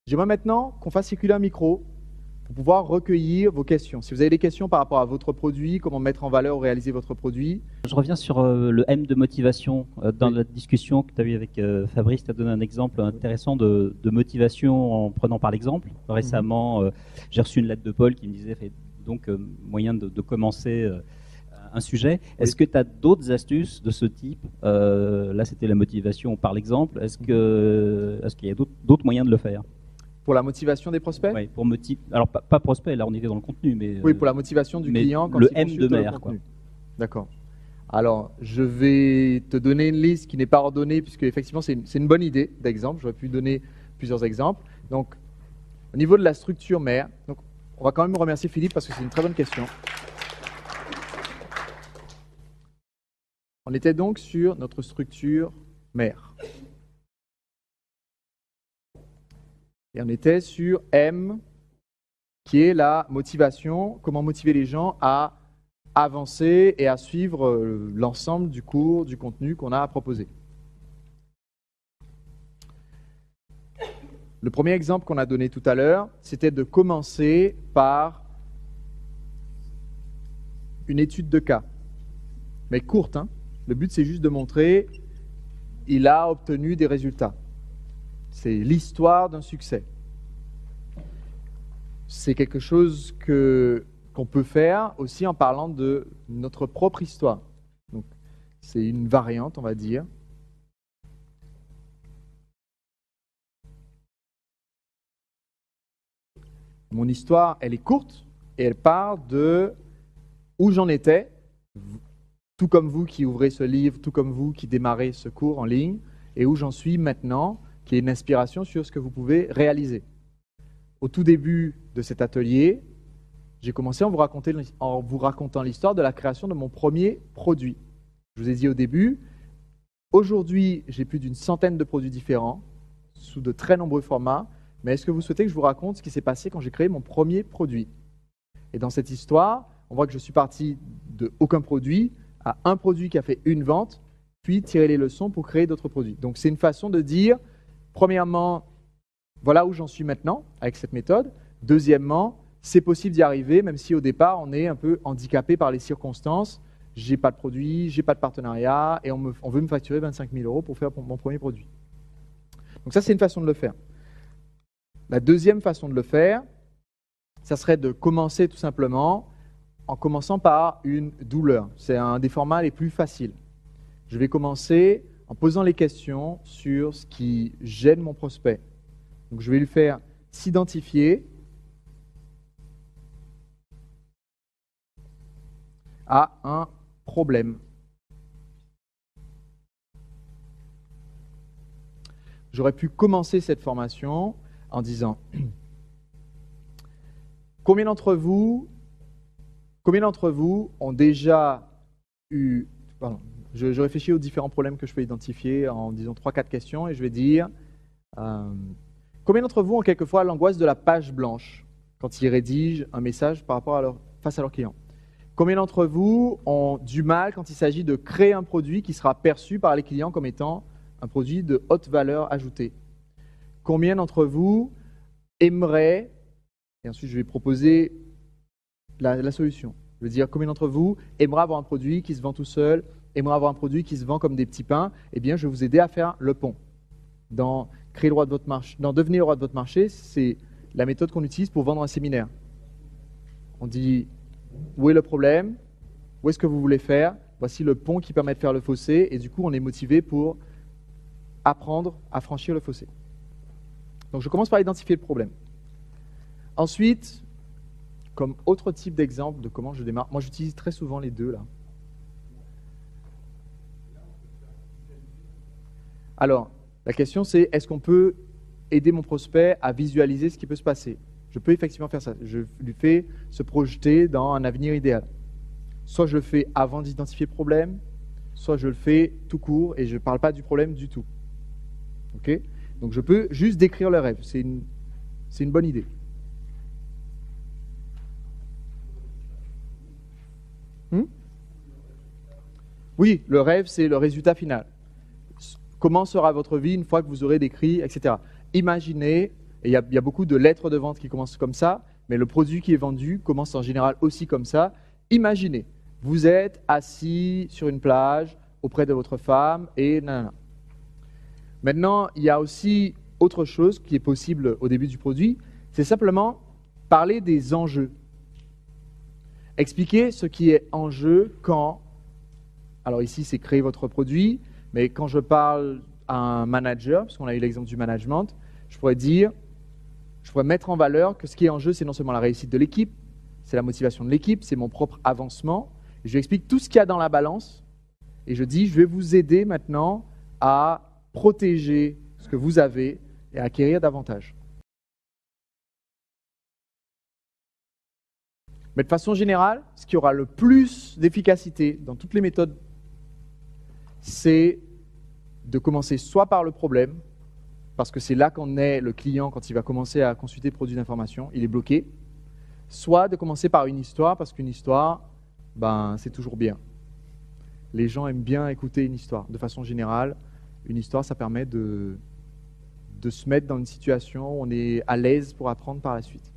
J'aimerais maintenant qu'on fasse circuler un micro pour pouvoir recueillir vos questions. Si vous avez des questions par rapport à votre produit, comment mettre en valeur ou réaliser votre produit. Je reviens sur le M de motivation. Dans la discussion que tu as eue avec Fabrice, tu as donné un exemple intéressant de motivation en prenant par l'exemple. Récemment, j'ai reçu une lettre de Paul qui me disait donc moyen de commencer un sujet. Est-ce que tu as d'autres astuces de ce type? Là, c'était la motivation par l'exemple. Est-ce qu'il y a d'autres moyens de le faire? Pour la motivation des prospects? Oui, pour alors pas prospect, là on était dans le contenu, mais oui, pour la motivation du client quand le il M consulte de le mer, contenu. D'accord. Alors, je vais te donner une liste qui n'est pas ordonnée, puisque effectivement c'est une bonne idée d'exemple. J'aurais pu donner plusieurs exemples. Donc, au niveau de la structure mère, donc, on va quand même remercier Philippe parce que c'est une très bonne question. On était donc sur notre structure mère. Et on était sur M, qui est la motivation, comment motiver les gens à avancer et à suivre l'ensemble du cours, du contenu qu'on a à proposer. Le premier exemple qu'on a donné tout à l'heure, c'était de commencer par une étude de cas, mais courte. Le but, c'est juste de montrer il a obtenu des résultats. C'est l'histoire d'un succès. C'est quelque chose qu'on peut faire aussi en parlant de notre propre histoire. Donc, c'est une variante, on va dire. Mon histoire, elle est courte et elle part de où j'en étais, tout comme vous qui ouvrez ce livre, tout comme vous qui démarrez ce cours en ligne, et où j'en suis maintenant, qui est une inspiration sur ce que vous pouvez réaliser. Au tout début de cet atelier, j'ai commencé en vous racontant l'histoire de la création de mon premier produit. Je vous ai dit au début, aujourd'hui, j'ai plus d'une centaine de produits différents, sous de très nombreux formats, mais est-ce que vous souhaitez que je vous raconte ce qui s'est passé quand j'ai créé mon premier produit? Et dans cette histoire, on voit que je suis parti de aucun produit à un produit qui a fait une vente, puis tirer les leçons pour créer d'autres produits. Donc c'est une façon de dire, premièrement, voilà où j'en suis maintenant avec cette méthode. Deuxièmement, c'est possible d'y arriver, même si au départ, on est un peu handicapé par les circonstances. J'ai pas de produit, j'ai pas de partenariat, et on veut me facturer 25 000 € pour faire mon premier produit. Donc ça, c'est une façon de le faire. La deuxième façon de le faire, ça serait de commencer tout simplement en commençant par une douleur. C'est un des formats les plus faciles. Je vais commencer en posant les questions sur ce qui gêne mon prospect. Donc je vais lui faire s'identifier à un problème. J'aurais pu commencer cette formation en disant combien d'entre vous ont déjà eu... Pardon, je réfléchis aux différents problèmes que je peux identifier en disant 3-4 questions et je vais dire combien d'entre vous ont quelquefois l'angoisse de la page blanche quand ils rédigent un message par rapport face à leurs clients? Combien d'entre vous ont du mal quand il s'agit de créer un produit qui sera perçu par les clients comme étant un produit de haute valeur ajoutée? Combien d'entre vous aimeraient, et ensuite je vais proposer la solution, je veux dire combien d'entre vous aimeraient avoir un produit qui se vend tout seul, aimeraient avoir un produit qui se vend comme des petits pains? Eh bien, je vais vous aider à faire le pont. Dans créer le roi de votre marché, dans devenir le roi de votre marché, c'est la méthode qu'on utilise pour vendre un séminaire. On dit où est le problème, où est-ce que vous voulez faire, voici le pont qui permet de faire le fossé, et du coup on est motivé pour apprendre à franchir le fossé. Donc je commence par identifier le problème. Ensuite, comme autre type d'exemple de comment je démarre, moi j'utilise très souvent les deux là. Alors, la question c'est, est-ce qu'on peut aider mon prospect à visualiser ce qui peut se passer? Je peux effectivement faire ça. Je lui fais se projeter dans un avenir idéal. Soit je le fais avant d'identifier le problème, soit je le fais tout court et je ne parle pas du problème du tout. Okay? Donc je peux juste décrire le rêve. C'est une bonne idée. Oui, le rêve, c'est le résultat final. Comment sera votre vie une fois que vous aurez décrit, etc. Imaginez Et il y a beaucoup de lettres de vente qui commencent comme ça, mais le produit qui est vendu commence en général aussi comme ça. Imaginez, vous êtes assis sur une plage auprès de votre femme et nanana. Maintenant, il y a aussi autre chose qui est possible au début du produit, c'est simplement parler des enjeux. Expliquer ce qui est en jeu quand, alors ici c'est créer votre produit, mais quand je parle à un manager, parce qu'on a eu l'exemple du management, je pourrais mettre en valeur que ce qui est en jeu, c'est non seulement la réussite de l'équipe, c'est la motivation de l'équipe, c'est mon propre avancement. Et je lui explique tout ce qu'il y a dans la balance et je dis, je vais vous aider maintenant à protéger ce que vous avez et à acquérir davantage. Mais de façon générale, ce qui aura le plus d'efficacité dans toutes les méthodes, c'est de commencer soit par le problème, parce que c'est là qu'en est le client quand il va commencer à consulter le produit d'information, il est bloqué, soit de commencer par une histoire, parce qu'une histoire, c'est toujours bien. Les gens aiment bien écouter une histoire. De façon générale, une histoire, ça permet de se mettre dans une situation où on est à l'aise pour apprendre par la suite.